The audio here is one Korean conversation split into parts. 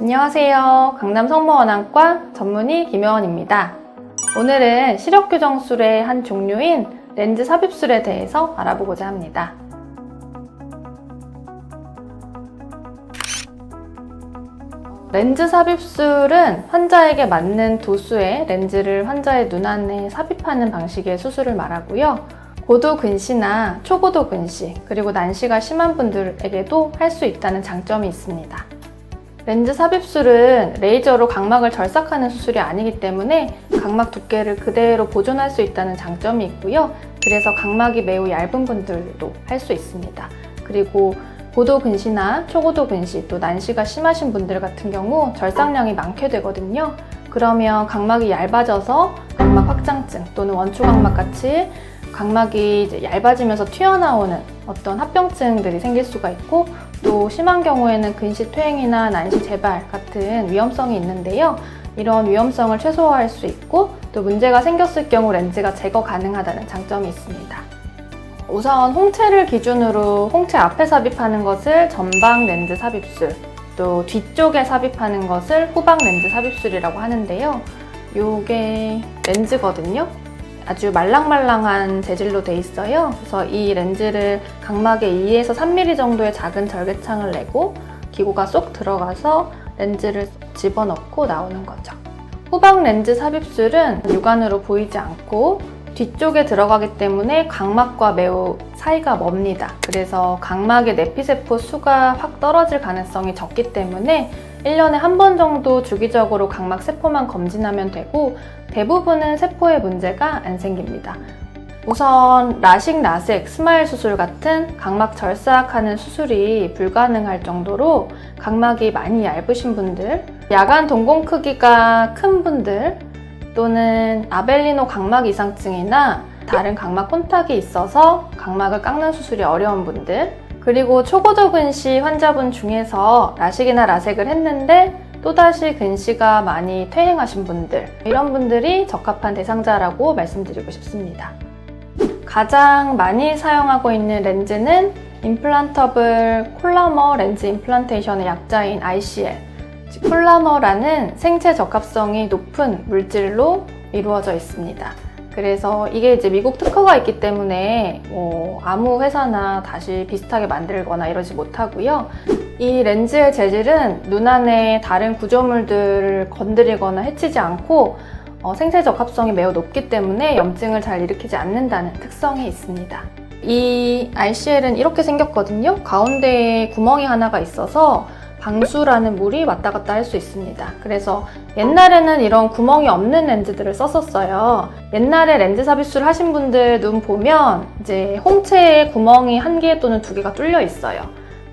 안녕하세요. 강남 성모원안과 전문의 김여원입니다. 오늘은 시력교정술의 한 종류인 렌즈 삽입술에 대해서 알아보고자 합니다. 렌즈 삽입술은 환자에게 맞는 도수의 렌즈를 환자의 눈 안에 삽입하는 방식의 수술을 말하고요. 고도 근시나 초고도 근시, 그리고 난시가 심한 분들에게도 할 수 있다는 장점이 있습니다. 렌즈 삽입술은 레이저로 각막을 절삭하는 수술이 아니기 때문에 각막 두께를 그대로 보존할 수 있다는 장점이 있고요. 그래서 각막이 매우 얇은 분들도 할 수 있습니다. 그리고 고도 근시나 초고도 근시, 또 난시가 심하신 분들 같은 경우 절삭량이 많게 되거든요. 그러면 각막이 얇아져서 각막 확장증 또는 원추각막 같이 각막이 이제 얇아지면서 튀어나오는 어떤 합병증들이 생길 수가 있고, 또 심한 경우에는 근시 퇴행이나 난시 재발 같은 위험성이 있는데요. 이런 위험성을 최소화할 수 있고, 또 문제가 생겼을 경우 렌즈가 제거 가능하다는 장점이 있습니다. 우선 홍채를 기준으로 홍채 앞에 삽입하는 것을 전방 렌즈 삽입술, 또 뒤쪽에 삽입하는 것을 후방 렌즈 삽입술이라고 하는데요. 이게 렌즈거든요. 아주 말랑말랑한 재질로 돼 있어요. 그래서 이 렌즈를 각막에 2에서 3mm 정도의 작은 절개창을 내고 기구가 쏙 들어가서 렌즈를 집어넣고 나오는 거죠. 후방 렌즈 삽입술은 육안으로 보이지 않고 뒤쪽에 들어가기 때문에 각막과 매우 사이가 멉니다. 그래서 각막의 내피세포 수가 확 떨어질 가능성이 적기 때문에 1년에 한 번 정도 주기적으로 각막 세포만 검진하면 되고, 대부분은 세포에 문제가 안 생깁니다. 우선 라식, 라섹, 스마일 수술 같은 각막 절삭하는 수술이 불가능할 정도로 각막이 많이 얇으신 분들, 야간 동공 크기가 큰 분들, 또는 아벨리노 각막 이상증이나 다른 각막 혼탁이 있어서 각막을 깎는 수술이 어려운 분들, 그리고 초고도 근시 환자분 중에서 라식이나 라섹을 했는데 또다시 근시가 많이 퇴행하신 분들, 이런 분들이 적합한 대상자라고 말씀드리고 싶습니다. 가장 많이 사용하고 있는 렌즈는 임플란터블 콜라머 렌즈 임플란테이션의 약자인 ICL, 콜라머라는 생체 적합성이 높은 물질로 이루어져 있습니다. 그래서 이게 이제 미국 특허가 있기 때문에 아무 회사나 다시 비슷하게 만들거나 이러지 못하고요. 이 렌즈의 재질은 눈 안에 다른 구조물들을 건드리거나 해치지 않고 생체 적합성이 매우 높기 때문에 염증을 잘 일으키지 않는다는 특성이 있습니다. 이 ICL은 이렇게 생겼거든요. 가운데에 구멍이 하나가 있어서 방수라는 물이 왔다 갔다 할 수 있습니다. 그래서 옛날에는 이런 구멍이 없는 렌즈들을 썼었어요. 옛날에 렌즈 삽입술 하신 분들 눈 보면 이제 홍채에 구멍이 1개 또는 2개가 뚫려 있어요.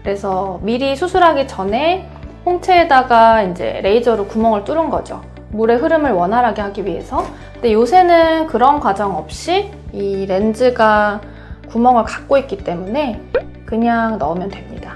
그래서 미리 수술하기 전에 홍채에다가 이제 레이저로 구멍을 뚫은 거죠. 물의 흐름을 원활하게 하기 위해서. 근데 요새는 그런 과정 없이 이 렌즈가 구멍을 갖고 있기 때문에 그냥 넣으면 됩니다.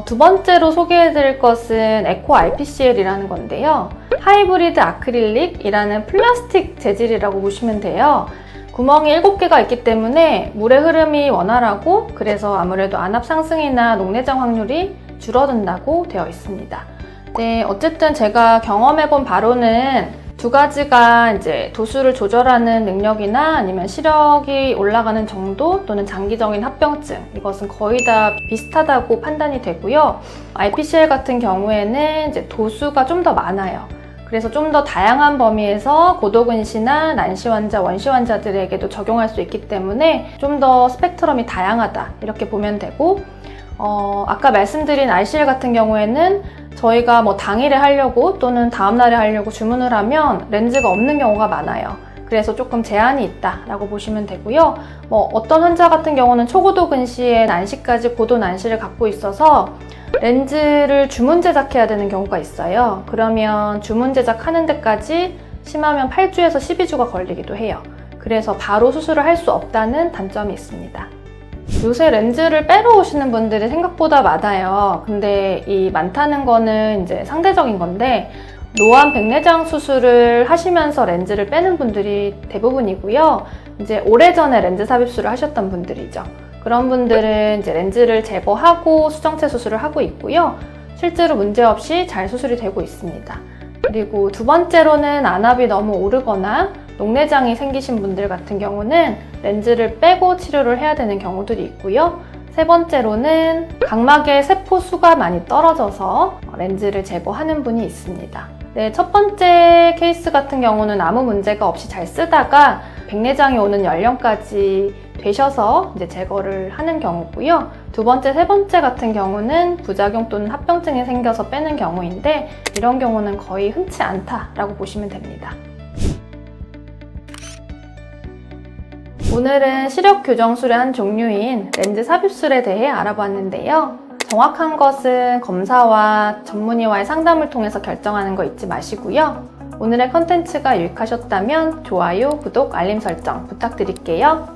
두 번째로 소개해드릴 것은 에코 RPCL이라는 건데요. 하이브리드 아크릴릭이라는 플라스틱 재질이라고 보시면 돼요. 구멍이 7개가 있기 때문에 물의 흐름이 원활하고, 그래서 아무래도 안압 상승이나 녹내장 확률이 줄어든다고 되어 있습니다. 네, 어쨌든 제가 경험해본 바로는 두 가지가 이제 도수를 조절하는 능력이나 아니면 시력이 올라가는 정도 또는 장기적인 합병증, 이것은 거의 다 비슷하다고 판단이 되고요. RPCL 같은 경우에는 이제 도수가 좀 더 많아요. 그래서 좀 더 다양한 범위에서 고도근시나 난시 환자, 원시 환자들에게도 적용할 수 있기 때문에 좀 더 스펙트럼이 다양하다, 이렇게 보면 되고, 아까 말씀드린 RCL 같은 경우에는 저희가 뭐 당일에 하려고 또는 다음날에 하려고 주문을 하면 렌즈가 없는 경우가 많아요. 그래서 조금 제한이 있다라고 보시면 되고요. 뭐 어떤 환자 같은 경우는 초고도 근시에 난시까지 고도 난시를 갖고 있어서 렌즈를 주문 제작해야 되는 경우가 있어요. 그러면 주문 제작하는 데까지 심하면 8주에서 12주가 걸리기도 해요. 그래서 바로 수술을 할 수 없다는 단점이 있습니다. 요새 렌즈를 빼러 오시는 분들이 생각보다 많아요. 근데 이 많다는 거는 이제 상대적인 건데, 노안 백내장 수술을 하시면서 렌즈를 빼는 분들이 대부분이고요. 이제 오래전에 렌즈 삽입술을 하셨던 분들이죠. 그런 분들은 이제 렌즈를 제거하고 수정체 수술을 하고 있고요. 실제로 문제없이 잘 수술이 되고 있습니다. 그리고 두 번째로는 안압이 너무 오르거나 녹내장이 생기신 분들 같은 경우는 렌즈를 빼고 치료를 해야 되는 경우들이 있고요. 세 번째로는 각막의 세포 수가 많이 떨어져서 렌즈를 제거하는 분이 있습니다. 네, 첫 번째 케이스 같은 경우는 아무 문제가 없이 잘 쓰다가 백내장이 오는 연령까지 되셔서 이제 제거를 하는 경우고요. 두 번째, 세 번째 같은 경우는 부작용 또는 합병증이 생겨서 빼는 경우인데 이런 경우는 거의 흔치 않다라고 보시면 됩니다. 오늘은 시력 교정술의 한 종류인 렌즈 삽입술에 대해 알아봤는데요. 정확한 것은 검사와 전문의와의 상담을 통해서 결정하는 거 잊지 마시고요. 오늘의 컨텐츠가 유익하셨다면 좋아요, 구독, 알림 설정 부탁드릴게요.